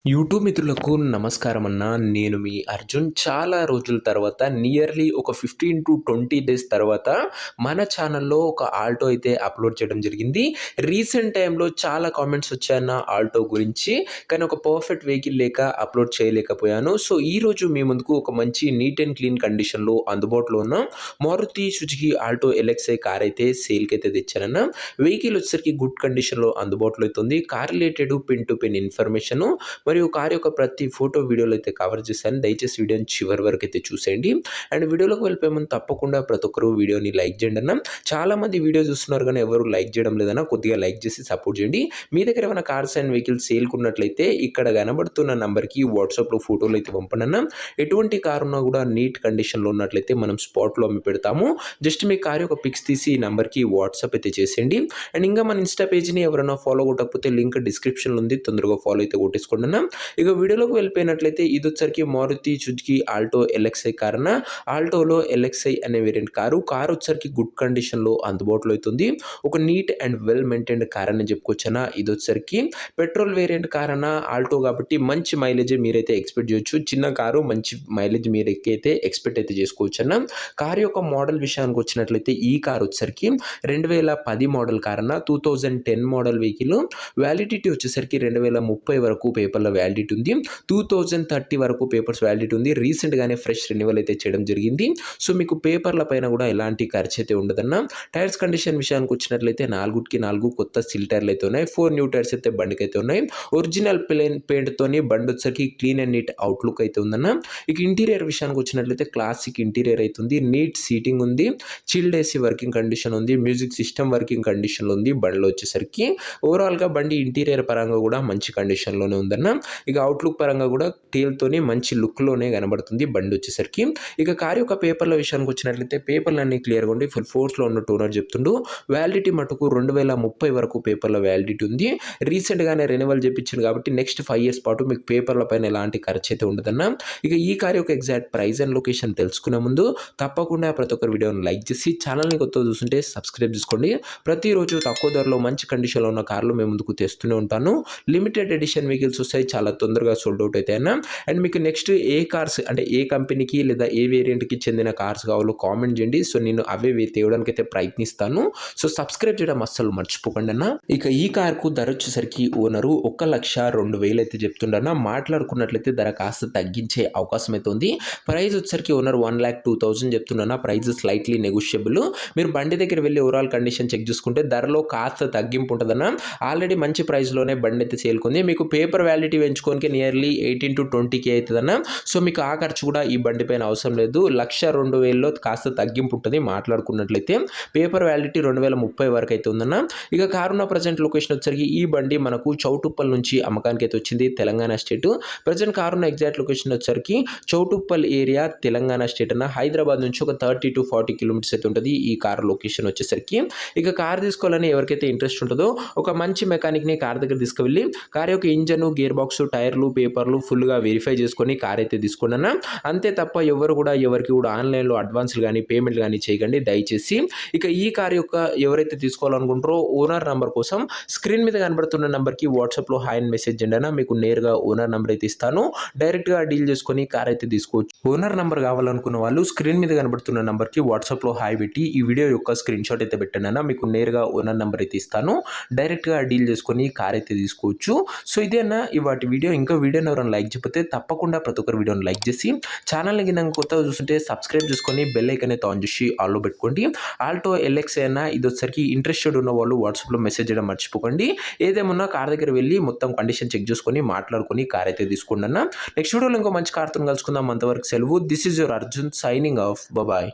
YouTube మిత్రులకు నమస్కారం అన్న. నేను మీ అర్జున్. చాలా రోజుల తర్వాత నియర్లీ ఒక 15-20 డేస్ తర్వాత మన ఛానల్‌లో ఒక ఆల్టో అయితే అప్‌లోడ్ చేయడం జరిగింది. రీసెంట్ టైమ్‌లో చాలా కామెంట్స్ వచ్చాయన్న ఆల్టో గురించి. కానీ ఒక పర్ఫెక్ట్ వెహికల్ లేక అప్‌లోడ్ చేయలేకపోయాను. సో, ఈరోజు మీ ముందుకు ఒక మంచి నీట్ అండ్ క్లీన్ కండిషన్‌లో అందుబాటులో ఉన్న Maruti Suzuki Alto LXI car అయితే సేల్‌కైతే తెచ్చానన్న. వెహికల్ వచ్చేసరికి గుడ్ కండిషన్‌లో అందుబాటులో అయితే ఉంది. Car related pin to pin information మరియు కార్ యొక్క ప్రతి ఫోటో వీడియోలో అయితే కవర్ చేశాను. దయచేసి వీడియోని చివరి వరకు అయితే చూసేయండి. అండ్ వీడియోలోకి వెళ్ళిపోయే ముందు తప్పకుండా ప్రతి ఒక్కరు వీడియోని లైక్ చేయండి అన్న. చాలామంది వీడియో చూస్తున్నారు కానీ ఎవరు లైక్ చేయడం లేదన్న. కొద్దిగా లైక్ చేసి సపోర్ట్ చేయండి. మీ దగ్గర ఏమైనా కార్స్ అండ్ వెహికల్స్ సేల్కున్నట్లయితే ఇక్కడ కనబడుతున్న నంబర్కి వాట్సాప్లో ఫోటోలు అయితే పంపండి అన్న. ఎటువంటి కార్ ఉన్నా కూడా నీట్ కండిషన్లో ఉన్నట్లయితే మనం స్పాట్లో అమ్మి పెడతాము. జస్ట్ మీ కార్ యొక్క పిక్స్ తీసి ఈ నంబర్కి వాట్సాప్ అయితే చేసేయండి. అండ్ ఇంకా మన ఇన్స్టా పేజ్ని ఎవరైనా ఫాలో కొట్టకపోతే లింక్ డిస్క్రిప్షన్లో ఉంది. తొందరగా ఫాలో అయితే కొట్టేసుకోండి అన్న. ఇక వీడియోలోకి వెళ్ళిపోయినట్లయితే ఇది వచ్చరికి Maruti Suzuki Alto LXI car అన్న. ఆల్టోలో ఎల్ఎక్స్ఐ అనే వేరియంట్ కారు వచ్చరికి గుడ్ కండిషన్లో అందుబాటులో అవుతుంది. ఒక neat and well maintained car అని చెప్పుకోవచ్చన్నా. ఇది వచ్చరికి పెట్రోల్ వేరియంట్ కార్ అన్న. ఆల్టో కాబట్టి మంచి మైలేజ్ మీరైతే ఎక్స్పెక్ట్ చేయొచ్చు. చిన్న కారు మంచి మైలేజ్ మీరు అయితే ఎక్స్పెక్ట్ అయితే చేసుకోవచ్చు అన్న. కార్ యొక్క మోడల్ విషయానికి వచ్చినట్లయితే ఈ కార్ వచ్చరికి 2010 మోడల్ కార్ అన్న. 2010 మోడల్ వెహికల్. వ్యాలిడిటీ వచ్చేసరికి 2030 వరకు పేపర్లో వ్యాలిడిటీ ఉంది. 2030 వరకు పేపర్స్ వ్యాలిడిటీ ఉంది. రీసెంట్గానే ఫ్రెష్ రెన్యువల్ అయితే చేయడం జరిగింది. సో మీకు పేపర్ల పైన కూడా ఎలాంటి ఖర్చు అయితే ఉండదన్న. టైర్స్ కండిషన్ విషయానికి వచ్చినట్లయితే 4 కొత్త సిల్ టైర్లు అయితే ఉన్నాయి. 4 న్యూ టైర్స్ అయితే బండికి అయితే ఉన్నాయి. ఒరిజినల్ ప్లేన్ పెయింట్ తోని బండి వచ్చరికి క్లీన్ అండ్ నీట్ అవుట్లుక్ అయితే ఉందన్న. ఇక ఇంటీరియర్ విషయానికి వచ్చినట్లయితే క్లాసిక్ ఇంటీరియర్ అవుతుంది. నీట్ సీటింగ్ ఉంది. చిల్డ్ ఏసీ వర్కింగ్ కండిషన్ ఉంది. మ్యూజిక్ సిస్టమ్ వర్కింగ్ కండిషన్లో ఉంది బండిలో వచ్చేసరికి. ఓవరాల్గా బండి ఇంటీరియర్ పరంగా కూడా మంచి కండిషన్లోనే ఉందన్న. ఇక అవుట్లుక్ పరంగా కూడా టేల్తోని మంచి లుక్లోనే కనబడుతుంది బండి వచ్చేసరికి. ఇక కార్ యొక్క పేపర్ల విషయానికి వచ్చినట్లయితే పేపర్లు అన్ని క్లియర్గా ఉండి ఫుల్ ఫోర్స్లో ఉన్నట్టు ఓనర్ చెప్తుండు. వ్యాలిడిటీ మటుకు 2030 వరకు పేపర్లో వ్యాలిడిటీ ఉంది. రీసెంట్గానే రెన్యువల్ చేయించింది కాబట్టి నెక్స్ట్ 5 ఇయర్స్ పాటు మీకు పేపర్ల పైన ఎలాంటి ఖర్చు అయితే ఉండదన్న. ఇక ఈ కార్ యొక్క ఎగ్జాక్ట్ ప్రైస్ అండ్ లొకేషన్ తెలుసుకునే ముందు తప్పకుండా ప్రతి ఒక్కరు వీడియోని లైక్ చేసి ఛానల్ని కొత్తగా చూస్తుంటే సబ్స్క్రైబ్ చేసుకోండి. ప్రతిరోజు తక్కువ ధరలో మంచి కండిషన్లో ఉన్న కార్లు మేము ముందుకు తెస్తూనే ఉంటాను. లిమిటెడ్ ఎడిషన్ వెహికల్స్ వస్తాయి, చాలా తొందరగా సోల్డ్ అవుట్ అయితే అన్న. అండ్ మీకు నెక్స్ట్ ఏ కార్స్ అంటే ఏ కంపెనీకి లేదా ఏ వేరియంట్కి చెందిన కార్స్ కావాలో కామెంట్ చేయండి. సో నేను అవే తేవడానికి అయితే ప్రయత్నిస్తాను. సో సబ్స్క్రైబ్ చేయడం అస్సలు మర్చిపోకండి అన్న. ఇక ఈ కార్కు ధర వచ్చేసరికి ఓనరు 1,02,000 అయితే చెప్తుండన్న. మాట్లాడుకున్నట్లయితే ధర కాస్త తగ్గించే అవకాశం అయితే ఉంది. ప్రైస్ వచ్చేసరికి ఓనర్ 1,02,000 చెప్తున్నా. Price slightly negotiable. మీరు బండి దగ్గర వెళ్ళి ఓవరాల్ కండిషన్ చెక్ చేసుకుంటే ధరలో కాస్త తగ్గింపు ఉంటుందన్న. ఆల్రెడీ మంచి ప్రైస్లోనే బండి అయితే సేల్కుంది. మీకు పేపర్ వ్యాలిడిటీ పెంచుకోనికి నియర్లీ 18-20K అవుతుందన్న. సో మీకు ఆ ఖర్చు కూడా ఈ బండి పైన అవసరం లేదు. 1,02,000లో కాస్త తగ్గింపు ఉంటుంది మాట్లాడుకున్నట్లయితే. పేపర్ వ్యాలిడిటీ 2030 వరకు అయితే ఉందన్న. ఇక కారు ఉన్న ప్రజెంట్ లొకేషన్ వచ్చరికి ఈ బండి మనకు చౌటుప్పల్ నుంచి అమ్మకానికి అయితే వచ్చింది, తెలంగాణ స్టేట్. ప్రజెంట్ కారు ఉన్న ఎగ్జాక్ట్ లొకేషన్ వచ్చరికి చౌటుప్పల్ ఏరియా, తెలంగాణ స్టేట్ అన్న. హైదరాబాద్ నుంచి ఒక 30-40 కిలోమీటర్స్ అయితే ఉంటుంది ఈ కారు లొకేషన్ వచ్చేసరికి. ఇక కార్ తీసుకోవాలని ఎవరికైతే ఇంట్రెస్ట్ ఉంటుందో ఒక మంచి మెకానిక్ని కార్ దగ్గర తీసుకువెళ్ళి కార్ యొక్క ఇంజన్, గేర్ బాక్స్, టైర్లు, పేపర్లు ఫుల్గా వెరిఫై చేసుకొని కార్ అయితే తీసుకోండి అన్న. అంతే తప్ప ఎవరికి కూడా ఆన్లైన్లో అడ్వాన్స్లు కానీ పేమెంట్లు కానీ చేయకండి దయచేసి. ఇక ఈ కార్ యొక్క ఎవరైతే తీసుకోవాలనుకుంటారో ఓనర్ నెంబర్ కోసం స్క్రీన్ మీద కనబడుతున్న నెంబర్కి వాట్సాప్లో హాయ్ అని మెసేజ్ చేయండి అన్న. మీకు నేరుగా ఓనర్ నెంబర్ అయితే ఇస్తాను. డైరెక్ట్గా డీల్ చేసుకొని కార్ అయితే తీసుకోవచ్చు. ఓనర్ నెంబర్ కావాలనుకున్న వాళ్ళు స్క్రీన్ మీద కనబడుతున్న నెంబర్కి వాట్సాప్లో హాయ్ పెట్టి ఈ వీడియో యొక్క స్క్రీన్ షాట్ అయితే పెట్టండి అన్న. మీకు నేరుగా ఓనర్ నెంబర్ అయితే ఇస్తాను. డైరెక్ట్గా డీల్ చేసుకొని కార్ అయితే తీసుకోవచ్చు. సో ఇదే అన్న ఇవాటి వీడియో. ఇంకా వీడియోని ఎవరైనా లైక్ చేయకపోతే తప్పకుండా ప్రతి ఒక్కరు వీడియోని లైక్ చేసి ఛానల్ని కింద కొత్తగా చూస్తుంటే సబ్స్క్రైబ్ చేసుకొని బెల్ ఐకాన్ అయితే ఆన్ చేసి ఆల్లో పెట్టుకోండి. ఆల్టో ఎల్ఎక్స్ఐ అన్న. ఇది వచ్చరికి ఇంట్రెస్టెడ్ ఉన్న వాళ్ళు వాట్సాప్లో మెసేజ్ చేయడం మర్చిపోకండి. ఏదేమన్నా కార్ దగ్గర వెళ్ళి మొత్తం కండిషన్ చెక్ చేసుకొని మాట్లాడుకొని కార్ అయితే తీసుకోండి అన్న. నెక్స్ట్ వీడియోలో ఇంకో మంచి కార్తో కలుసుకుందాం. అంతవరకు సెలవు. This is your Arjun signing off. Bye.